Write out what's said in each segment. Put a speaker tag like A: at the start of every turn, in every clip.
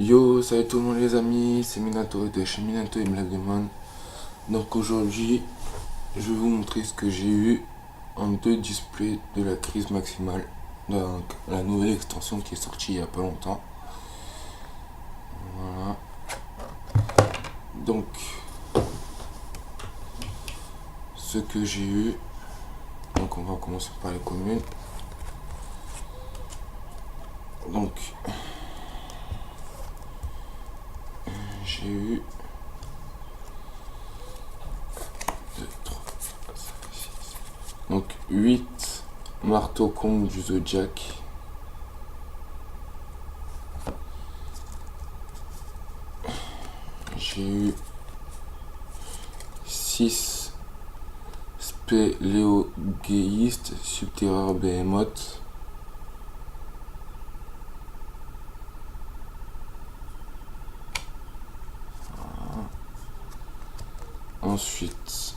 A: Yo, salut tout le monde les amis, c'est Minato de chez Minato et Black Demon. Donc aujourd'hui, je vais vous montrer ce que j'ai eu en deux displays de la crise maximale. Donc la nouvelle extension qui est sortie il y a pas longtemps. Voilà. Donc ce que j'ai eu, donc on va commencer par les communes. Donc j'ai eu 2, 3, 4, 5, 6. Donc 8 marteaux Kong du Zodiac. J'ai eu 6 spéléogéistes subterreur Behemoth. Ensuite,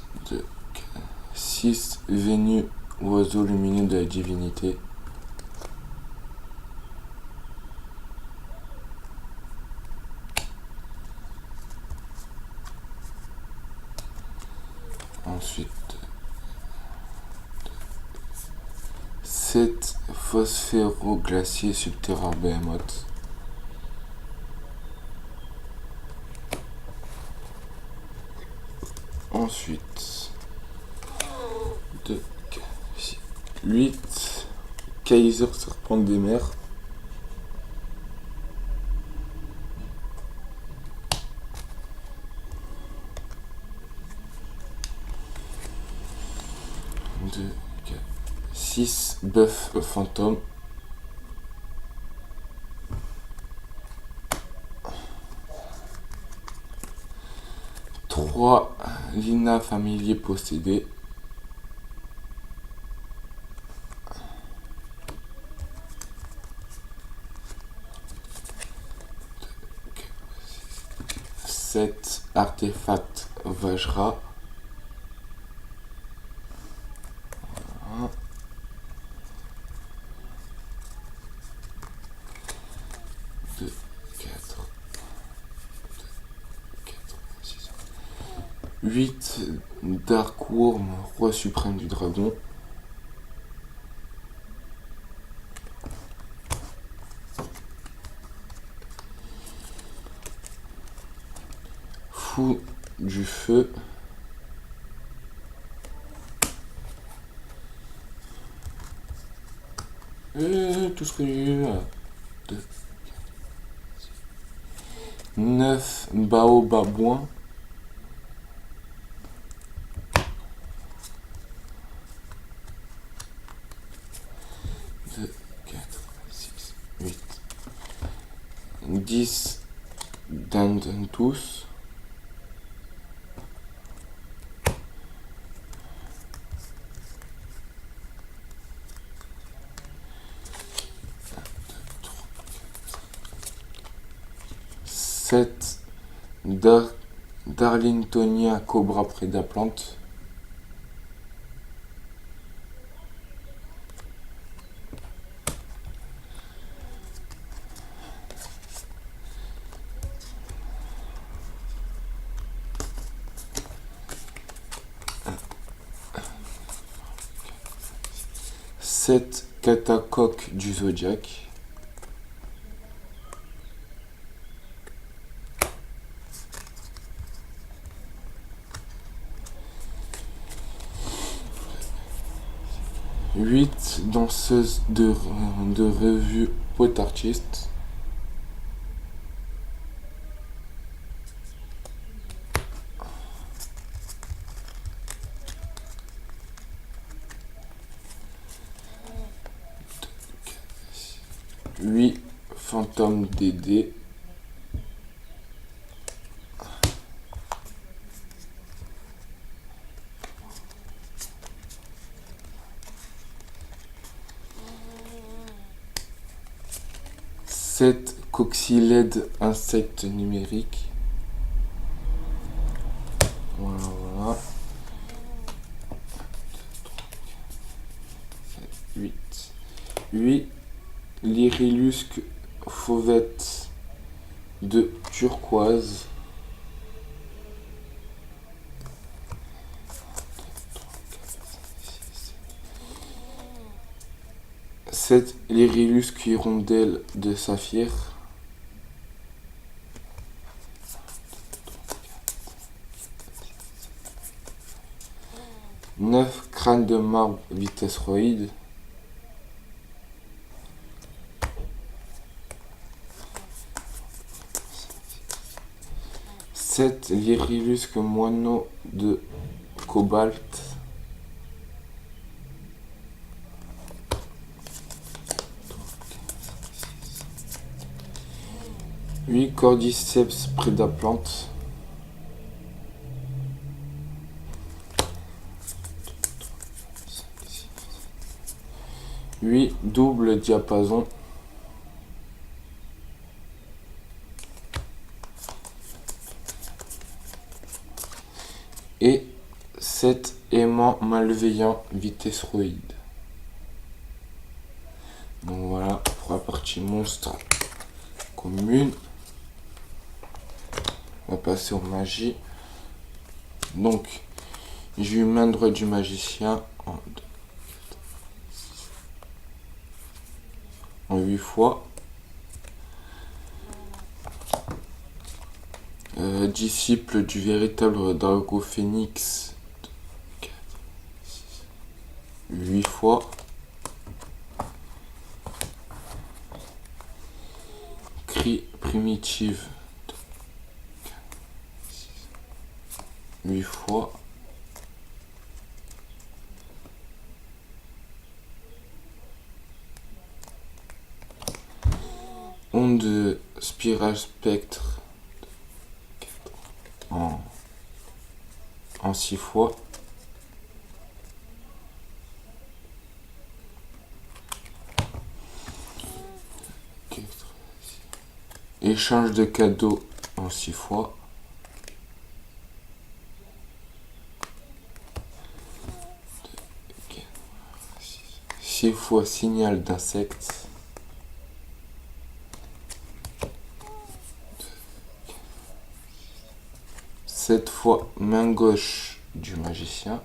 A: 6 Vénus, oiseaux lumineux de la divinité. Ensuite, 7 phosphéro-glaciers subterreur Behemoth. Ensuite, 2, 4, 6, 8 Kaiser serpent des mers. Deux, 4, 6 bœufs fantômes. 3 Lina familier possédés. 7 artefacts Vajra. 2, 4, 6, 8 Dark Worm, roi suprême du dragon. 'Fou du feu. 'Tout ce que j'ai eu là. 2, 9 Baobabouin. 2, 4, 6, 8. 10 Dandentus. 7 Darlingtonia Cobra Prédaplante. 7 Catacoque du Zodiac. 8 danseuses de revue potartiste. 8 fantômes Dédé. 7 Coxylèdes insectes numériques. Voilà. 8 Lyrillusque fauvette de turquoise. 7 Lyrillus hirondelle de saphir. 9 crânes de marbre vitesroïde. 7 Lyrillus moineau de cobalt. 8 cordyceps prédaplante. 8 double diapason. 7 aimants malveillants vitesroïdes. Donc voilà pour la partie monstre commune. On va passer aux magies. Donc j'ai eu main droite du magicien en 8 fois. Disciple du véritable Draco Phénix 8 fois. Cri primitive 8 fois. Onde spirale spectre en 6 fois. Échange de cadeaux en 6 fois. Six fois signal d'insectes. 7 fois main gauche du magicien.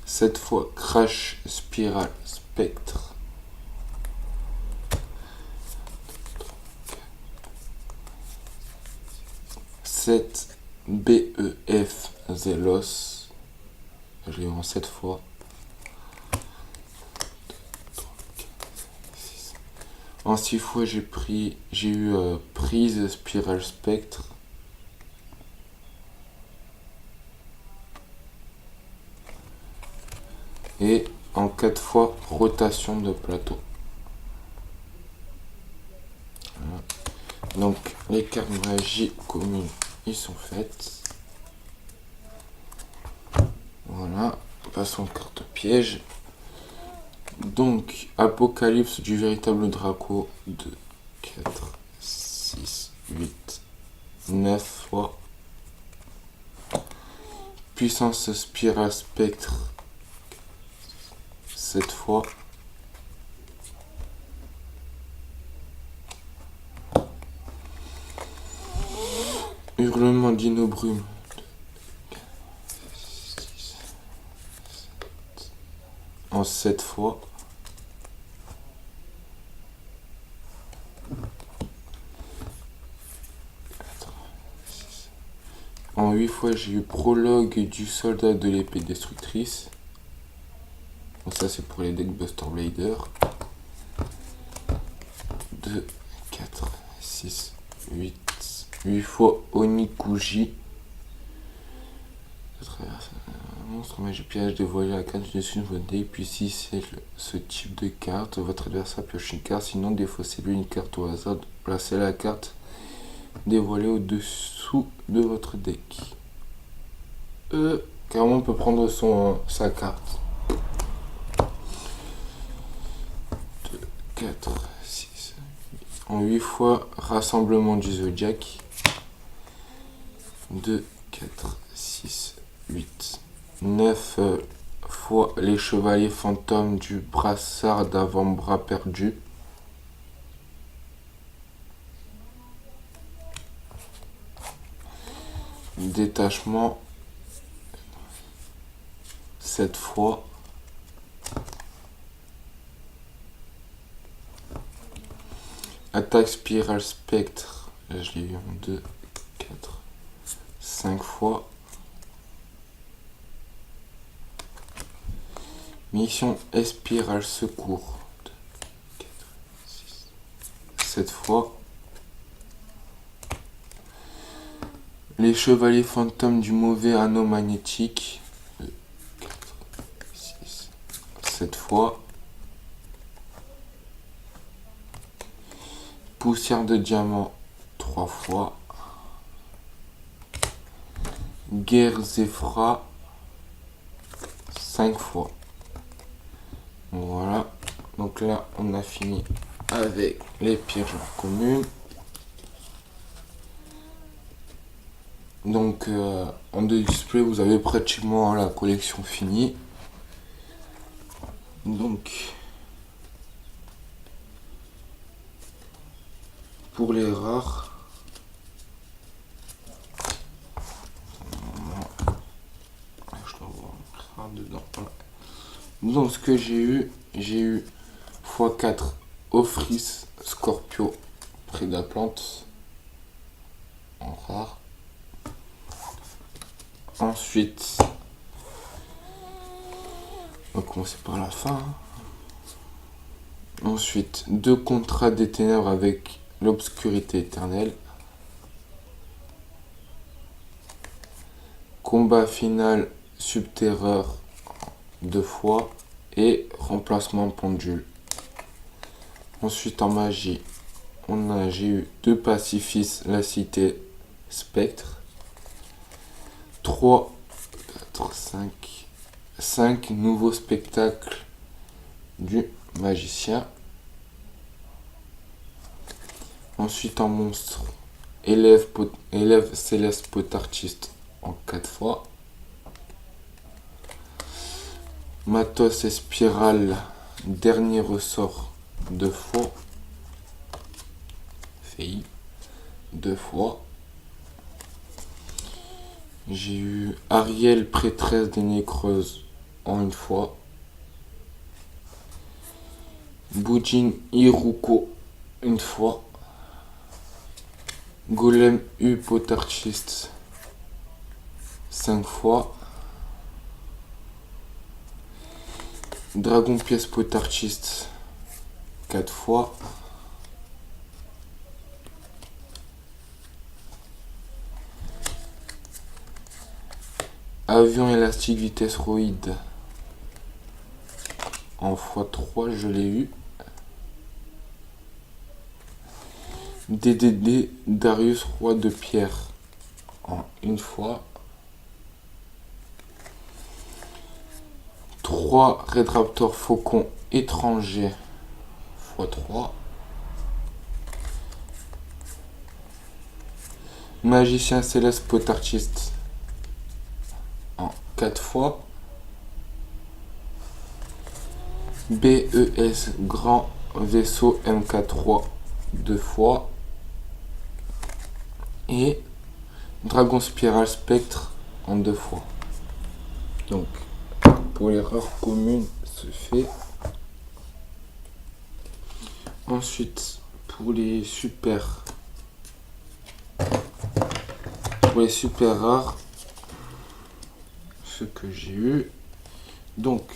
A: 7 fois crash spirale spectre. 7 BEF Zélos. Je l'ai eu en 7 fois. En 6 fois j'ai eu prise spirale spectre. Et en 4 fois rotation de plateau. Voilà. Donc les cartes magie communes ils sont faites. Voilà, passons aux cartes pièges. Donc apocalypse du véritable Draco 2, 4, 6, 8, 9 fois. Puissance spirale spectre 7 fois. Hurlement d'inobrume 7 fois. En 8 fois, j'ai eu prologue du soldat de l'épée destructrice. Donc ça, c'est pour les decks Buster Blader. 2, 4, 6, 8 fois Onikuji. Monstre magie piège dévoilé la carte du dessus de votre deck. Puis si c'est ce type de carte, votre adversaire pioche une carte. Sinon, défaussez-lui une carte au hasard. Placez la carte dévoilée au-dessous de votre deck. Carrément, on peut prendre sa carte. 2, 4, 6, 8. En 8 fois, rassemblement du Zodiac. 2, 4, 6, 8. 9 fois les chevaliers fantômes du brassard d'avant-bras perdu. Détachement 7 fois. Attaque spirale spectre. Là je l'ai eu en 2, 4, 5 fois. Mission Espirale Secours. 2, 4, 6, 7 fois. Les chevaliers fantômes du mauvais anneau magnétique. 2, 4, 6, 7 fois. Poussière de diamant 3 fois. Guerre Zéphra 5 fois. Voilà, donc là on a fini avec les pièges communes. Donc en 2 displays vous avez pratiquement la collection finie. Donc pour les rares, je dois voir rare dedans. Voilà. Donc ce que j'ai eu x4 Ophrys Scorpio Prédaplante en rare. Ensuite, on va commencer par la fin. Ensuite, 2 contrats des ténèbres avec l'obscurité éternelle. Combat final subterreur 2 fois et remplacement pendule. Ensuite en magie, j'ai eu 2 pacifistes, la cité spectre. 3, 4, 5 nouveaux spectacles du magicien. Ensuite en monstre, élève céleste potarchiste en 4 fois. Matos et spirale, dernier ressort 2 fois. Fei 2 fois. J'ai eu Ariel, prêtresse des nécreuses en 1 fois. Bujin Iruko 1 fois. Golem U potarchiste 5 fois. Dragon pièce potarchiste 4 fois. Avion élastique vitesse roïde en x3, je l'ai eu. DDD Darius roi de pierre en 1 fois. 3 Red Raptor faucon étranger x3. Magicien céleste potarchiste en 4 fois. BES grand vaisseau MK3 2 fois. Et Dragon Spiral Spectre en 2 fois. Donc pour les rares communes, c'est fait. Ensuite, pour les super rares, ce que j'ai eu. Donc,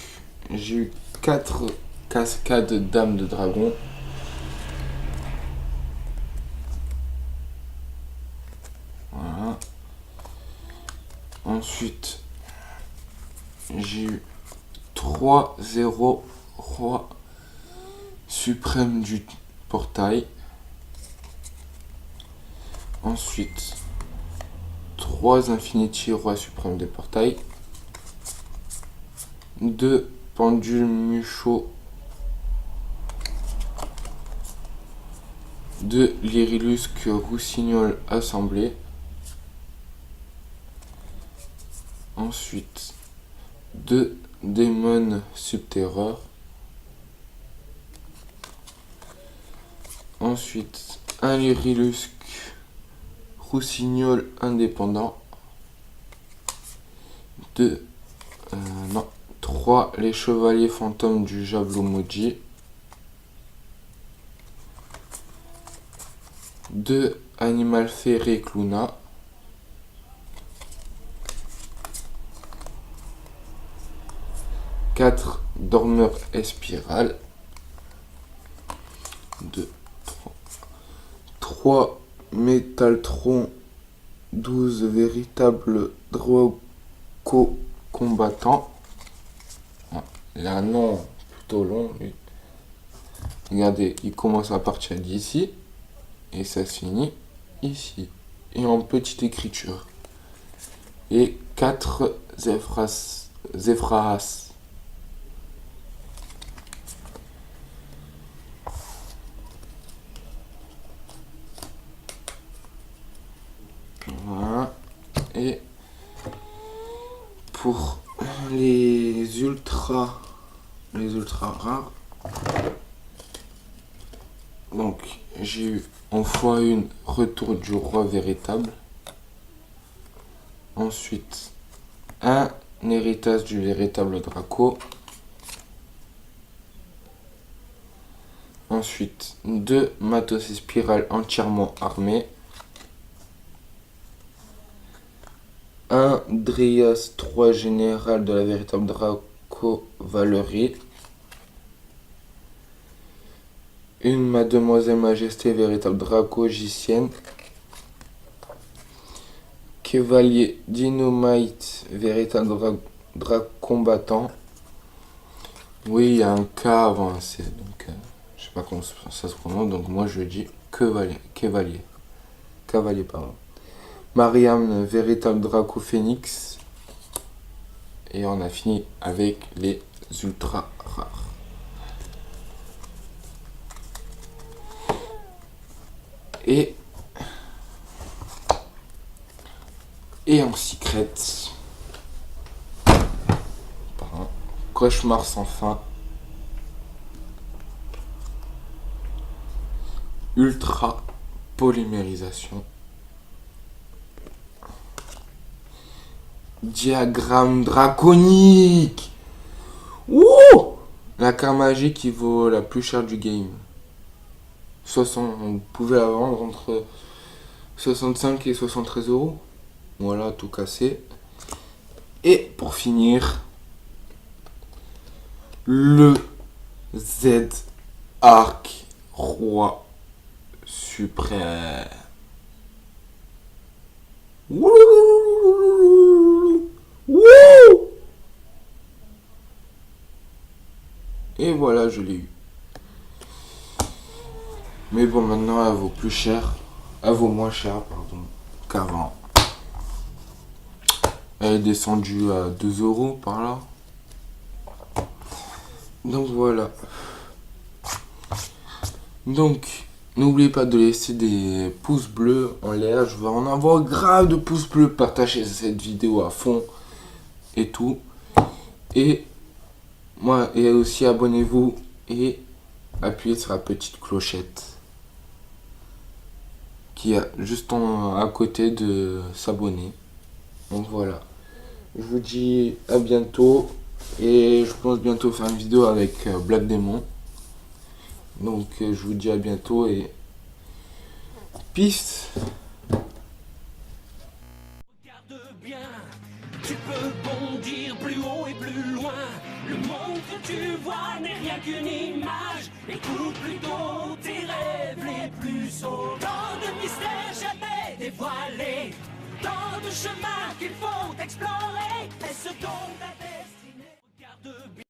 A: j'ai eu 4 cascades dames de dragon. Voilà. Ensuite, j'ai eu 3-0 roi suprême du portail. Ensuite, 3 Infinity roi suprême des portails. 2 pendules Mucho. 2 Lyrilusque Roussignol assemblée. Ensuite, 2 Demon Subterror. Ensuite, un Lyrilusc Roussignol indépendant. 3 les chevaliers fantômes du Javelot Maudit. 2 Animal Ferré Cluna. 4 Dormeur Espiral. 3 Métaltron 12 véritables Draco combattants. Il a un nom plutôt long. Lui. Regardez, il commence à partir d'ici et ça se finit ici. Et en petite écriture. Et 4 Zéphras. Voilà. Et pour les ultra rares, donc j'ai eu en x1 Retour du Roi Véritable. Ensuite, un héritage du véritable Draco. Ensuite, 2 Matos et Spirale entièrement armés. Un Dryas 3 général de la véritable Draco Valerie. Une Mademoiselle Majesté véritable Draco Gicienne. Chevalier Dynamite véritable Drac combattant. Oui, il y a un K avant un C, donc je sais pas comment ça se prononce, donc moi je dis Cavalier, pardon. Mariam, véritable Draco Phoenix. Et on a fini avec les ultra rares. Et en secret, Cauchemar sans fin. Ultra polymérisation. Diagramme draconique. Wouh! La carte magique qui vaut la plus chère du game. On pouvait la vendre entre 65 et 73 euros. Voilà, tout cassé. Et pour finir, le Z Arc Roi Suprême. Wouh! Et voilà, je l'ai eu. Mais bon, maintenant, elle vaut plus cher. Elle vaut moins cher, pardon, qu'avant. Elle est descendue à 2 euros par là. Donc voilà. Donc, n'oubliez pas de laisser des pouces bleus en l'air. Je vais en avoir grave de pouces bleus. Partagez cette vidéo à fond et tout. Et moi, et aussi abonnez-vous et appuyez sur la petite clochette qui est juste à côté de s'abonner. Donc voilà. Je vous dis à bientôt. Et je pense bientôt faire une vidéo avec Black Demon. Donc je vous dis à bientôt et peace.
B: Regarde bien, tu peux bondir plus haut et plus loin. Le monde que tu vois n'est rien qu'une image. Écoute plutôt tes rêves les plus sauts. Tant de mystères jamais dévoilés, tant de chemins qu'il faut explorer. Est-ce donc